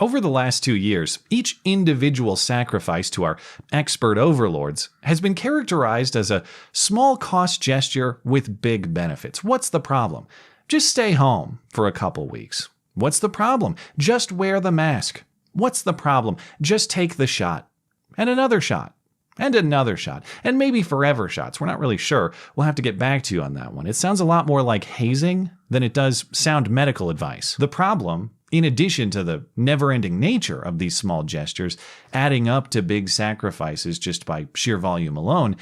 Over the last 2 years, each individual sacrifice to our expert overlords has been characterized as a small cost gesture with big benefits. What's the problem? Just stay home for a couple weeks. What's the problem? Just wear the mask. What's the problem? Just take the shot. And another shot. And another shot. And maybe forever shots. We're not really sure. We'll have to get back to you on that one. It sounds a lot more like hazing than it does sound medical advice. The problem, in addition to the never-ending nature of these small gestures, adding up to big sacrifices just by sheer volume alone,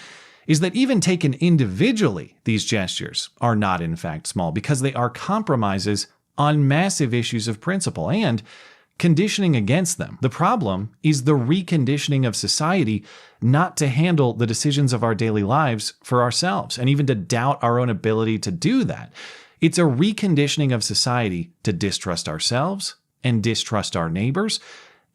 is that even taken individually, these gestures are not in fact small because they are compromises on massive issues of principle and conditioning against them. The problem is the reconditioning of society not to handle the decisions of our daily lives for ourselves and even to doubt our own ability to do that. It's a reconditioning of society to distrust ourselves and distrust our neighbors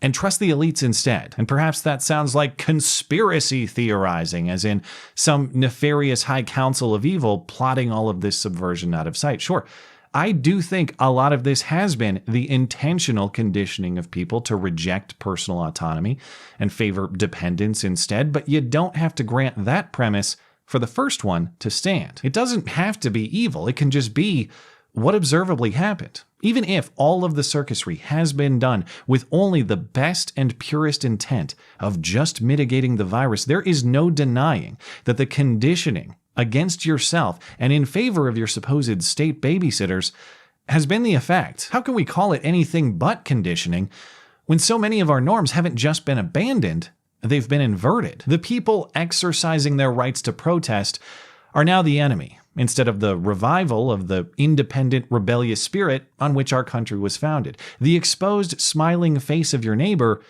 and trust the elites instead. And perhaps that sounds like conspiracy theorizing, as in some nefarious high council of evil plotting all of this subversion out of sight. Sure, I do think a lot of this has been the intentional conditioning of people to reject personal autonomy and favor dependence instead, but you don't have to grant that premise for the first one to stand. It doesn't have to be evil. It can just be what observably happened. Even if all of the circusry has been done with only the best and purest intent of just mitigating the virus, there is no denying that the conditioning against yourself and in favor of your supposed state babysitters has been the effect. How can we call it anything but conditioning when so many of our norms haven't just been abandoned, they've been inverted? The people exercising their rights to protest are now the enemy, instead of the revival of the independent, rebellious spirit on which our country was founded. The exposed, smiling face of your neighbor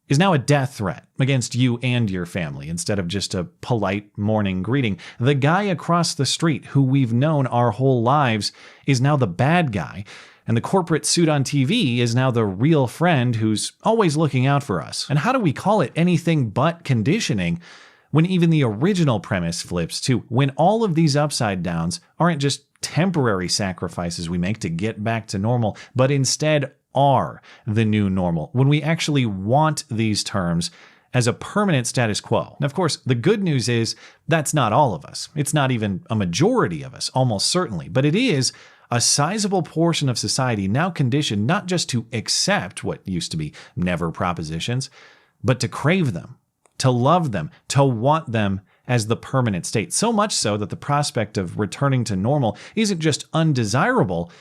is now a death threat against you and your family, instead of just a polite morning greeting. The guy across the street who we've known our whole lives is now the bad guy, and the corporate suit on TV is now the real friend who's always looking out for us. And how do we call it anything but conditioning when even the original premise flips too? When all of these upside downs aren't just temporary sacrifices we make to get back to normal, but instead are the new normal, when we actually want these terms as a permanent status quo. And of course, the good news is that's not all of us. It's not even a majority of us, almost certainly, but it is a sizable portion of society now conditioned not just to accept what used to be never propositions, but to crave them, to love them, to want them as the permanent state. So much so that the prospect of returning to normal isn't just undesirable,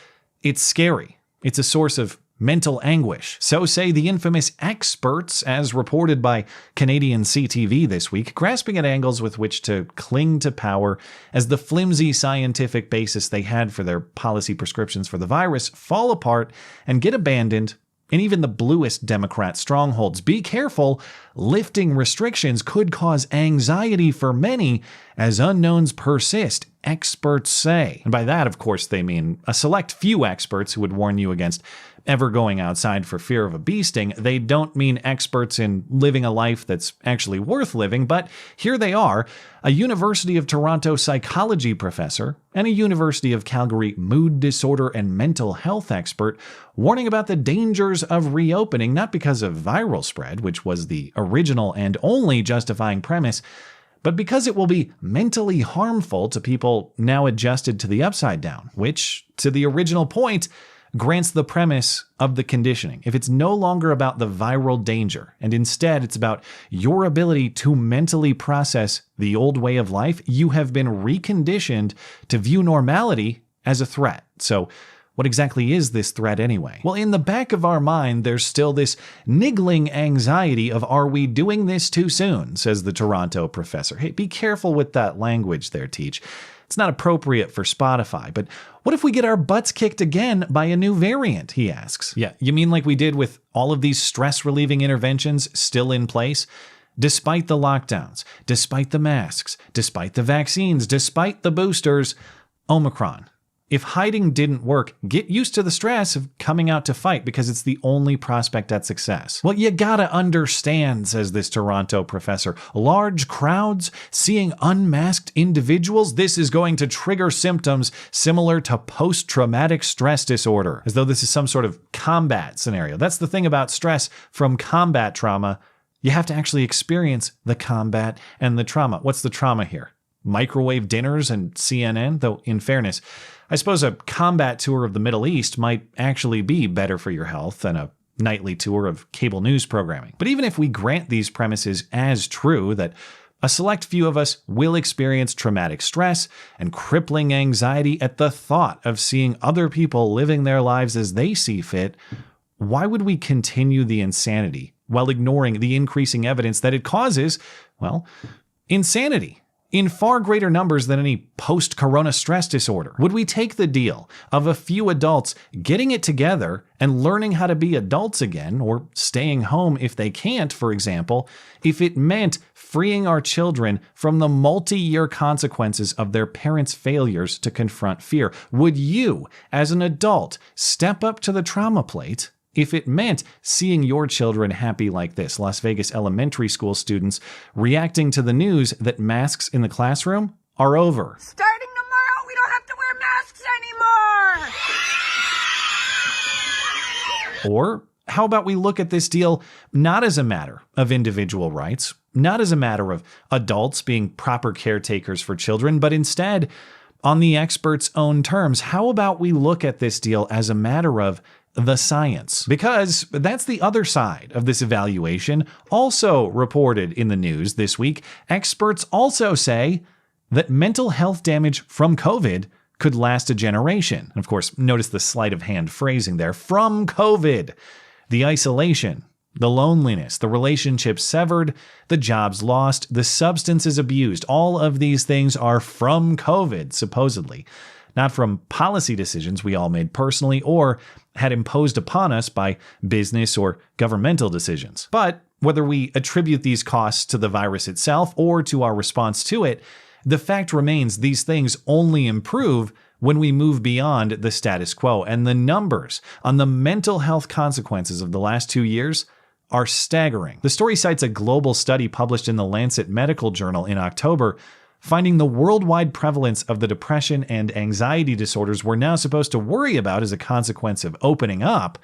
it's scary. It's a source of mental anguish. So say the infamous experts, as reported by Canadian CTV this week, grasping at angles with which to cling to power as the flimsy scientific basis they had for their policy prescriptions for the virus fall apart and get abandoned in even the bluest Democrat strongholds. Be careful, lifting restrictions could cause anxiety for many as unknowns persist, experts say. And by that, of course, they mean a select few experts who would warn you against ever going outside for fear of a bee sting. They don't mean experts in living a life that's actually worth living, but here they are, a University of Toronto psychology professor and a University of Calgary mood disorder and mental health expert warning about the dangers of reopening, not because of viral spread, which was the original and only justifying premise, but because it will be mentally harmful to people now adjusted to the upside down, which, to the original point, grants the premise of the conditioning. If it's no longer about the viral danger, and instead it's about your ability to mentally process the old way of life, you have been reconditioned to view normality as a threat. So what exactly is this threat anyway? Well, in the back of our mind, there's still this niggling anxiety of, are we doing this too soon, says the Toronto professor. Hey, be careful with that language there, Teach. It's not appropriate for Spotify, but what if we get our butts kicked again by a new variant, he asks. Yeah, you mean like we did with all of these stress-relieving interventions still in place? Despite the lockdowns, despite the masks, despite the vaccines, despite the boosters, Omicron. If hiding didn't work, get used to the stress of coming out to fight because it's the only prospect at success. Well, you gotta understand, says this Toronto professor, large crowds, seeing unmasked individuals, this is going to trigger symptoms similar to post-traumatic stress disorder, as though this is some sort of combat scenario. That's the thing about stress from combat trauma. You have to actually experience the combat and the trauma. What's the trauma here? Microwave dinners and CNN? Though, in fairness, I suppose a combat tour of the Middle East might actually be better for your health than a nightly tour of cable news programming. But even if we grant these premises as true, that a select few of us will experience traumatic stress and crippling anxiety at the thought of seeing other people living their lives as they see fit, why would we continue the insanity while ignoring the increasing evidence that it causes, well, insanity in far greater numbers than any post-corona stress disorder? Would we take the deal of a few adults getting it together and learning how to be adults again, or staying home if they can't, for example, if it meant freeing our children from the multi-year consequences of their parents' failures to confront fear? Would you, as an adult, step up to the trauma plate if it meant seeing your children happy like this? Las Vegas elementary school students reacting to the news that masks in the classroom are over. Starting tomorrow, we don't have to wear masks anymore! Or how about we look at this deal not as a matter of individual rights, not as a matter of adults being proper caretakers for children, but instead, on the experts' own terms, how about we look at this deal as a matter of the science? Because that's the other side of this evaluation, also reported in the news this week. Experts also say that mental health damage from COVID could last a generation. And of course, notice the sleight of hand phrasing there. From COVID. The isolation, the loneliness, the relationships severed, the jobs lost, the substances abused. All of these things are from COVID, supposedly. Not from policy decisions we all made personally or had imposed upon us by business or governmental decisions. But whether we attribute these costs to the virus itself or to our response to it, the fact remains these things only improve when we move beyond the status quo. And the numbers on the mental health consequences of the last 2 years are staggering. The story cites a global study published in the Lancet Medical Journal in October, finding the worldwide prevalence of the depression and anxiety disorders we're now supposed to worry about as a consequence of opening up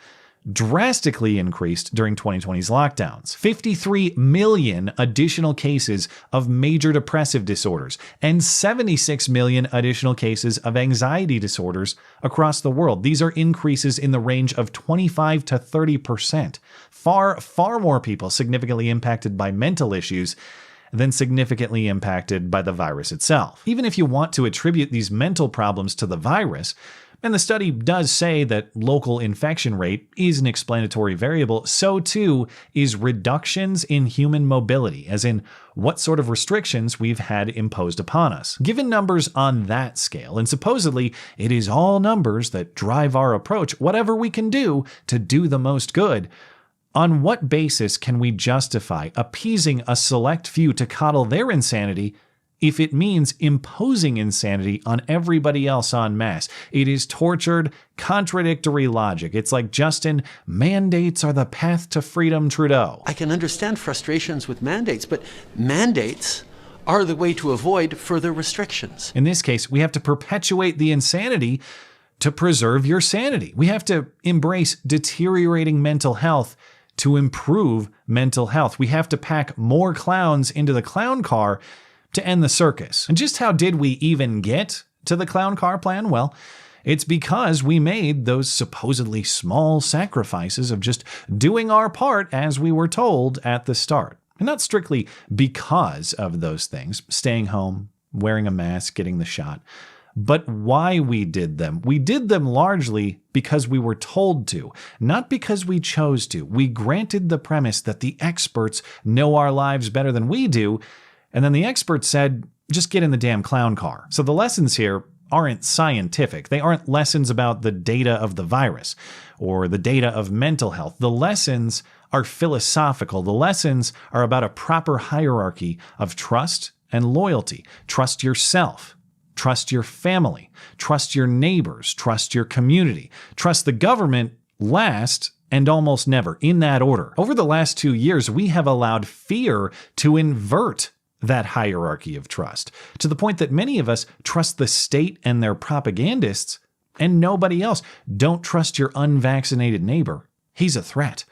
drastically increased during 2020's lockdowns. 53 million additional cases of major depressive disorders and 76 million additional cases of anxiety disorders across the world. These are increases in the range of 25 to 30%. Far, far more people significantly impacted by mental issues than significantly impacted by the virus itself. Even if you want to attribute these mental problems to the virus, and the study does say that local infection rate is an explanatory variable, so too is reductions in human mobility, as in what sort of restrictions we've had imposed upon us. Given numbers on that scale, and supposedly it is all numbers that drive our approach, whatever we can do to do the most good, on what basis can we justify appeasing a select few to coddle their insanity if it means imposing insanity on everybody else en masse? It is tortured, contradictory logic. It's like Justin, mandates are the path to freedom, Trudeau. I can understand frustrations with mandates, but mandates are the way to avoid further restrictions. In this case, we have to perpetuate the insanity to preserve your sanity. We have to embrace deteriorating mental health to improve mental health. We have to pack more clowns into the clown car to end the circus. And just how did we even get to the clown car plan? Well, it's because we made those supposedly small sacrifices of just doing our part as we were told at the start. And not strictly because of those things, staying home, wearing a mask, getting the shot, but why we did them. We did them largely because we were told to, not because we chose to. We granted the premise that the experts know our lives better than we do, and then the experts said, just get in the damn clown car. So the lessons here aren't scientific. They aren't lessons about the data of the virus or the data of mental health. The lessons are philosophical. The lessons are about a proper hierarchy of trust and loyalty. Trust yourself. Trust your family. Trust your neighbors. Trust your community. Trust the government last and almost never, in that order. Over the last 2 years, we have allowed fear to invert that hierarchy of trust, to the point that many of us trust the state and their propagandists and nobody else. Don't trust your unvaccinated neighbor. He's a threat.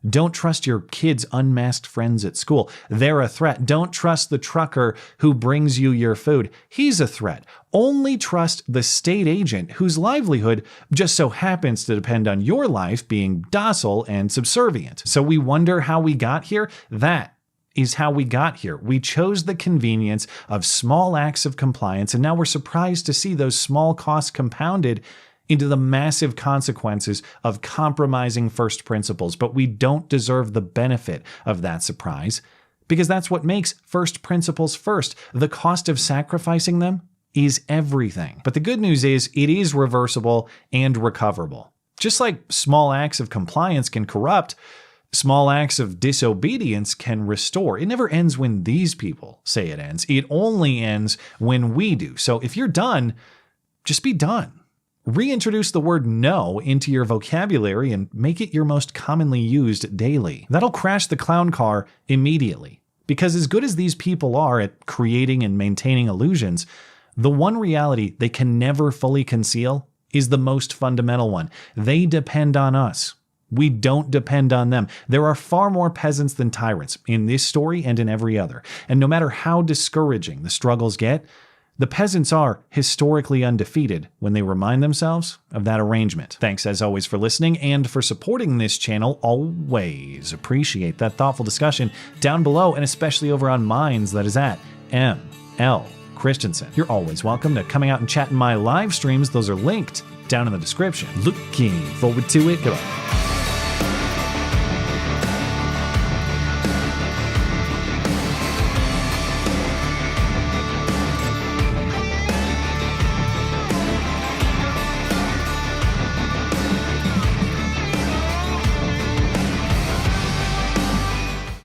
Don't trust your kids' unmasked friends at school. They're a threat. Don't trust the trucker who brings you your food. He's a threat. Only trust the state agent whose livelihood just so happens to depend on your life being docile and subservient. So we wonder how we got here? That is how we got here. We chose the convenience of small acts of compliance, and now we're surprised to see those small costs compounded into the massive consequences of compromising first principles. But we don't deserve the benefit of that surprise, because that's what makes first principles first. The cost of sacrificing them is everything. But the good news is it is reversible and recoverable. Just like small acts of compliance can corrupt, small acts of disobedience can restore. It never ends when these people say it ends. It only ends when we do. So if you're done, just be done. Reintroduce the word no into your vocabulary and make it your most commonly used daily. That'll crash the clown car immediately. Because as good as these people are at creating and maintaining illusions, the one reality they can never fully conceal is the most fundamental one. They depend on us. We don't depend on them. There are far more peasants than tyrants in this story and in every other. And no matter how discouraging the struggles get, the peasants are historically undefeated when they remind themselves of that arrangement. Thanks as always for listening and for supporting this channel. Always appreciate that thoughtful discussion down below, and especially over on Minds, that is at ML Christiansen. You're always welcome to coming out and chat in my live streams. Those are linked down in the description. Looking forward to it. Goodbye.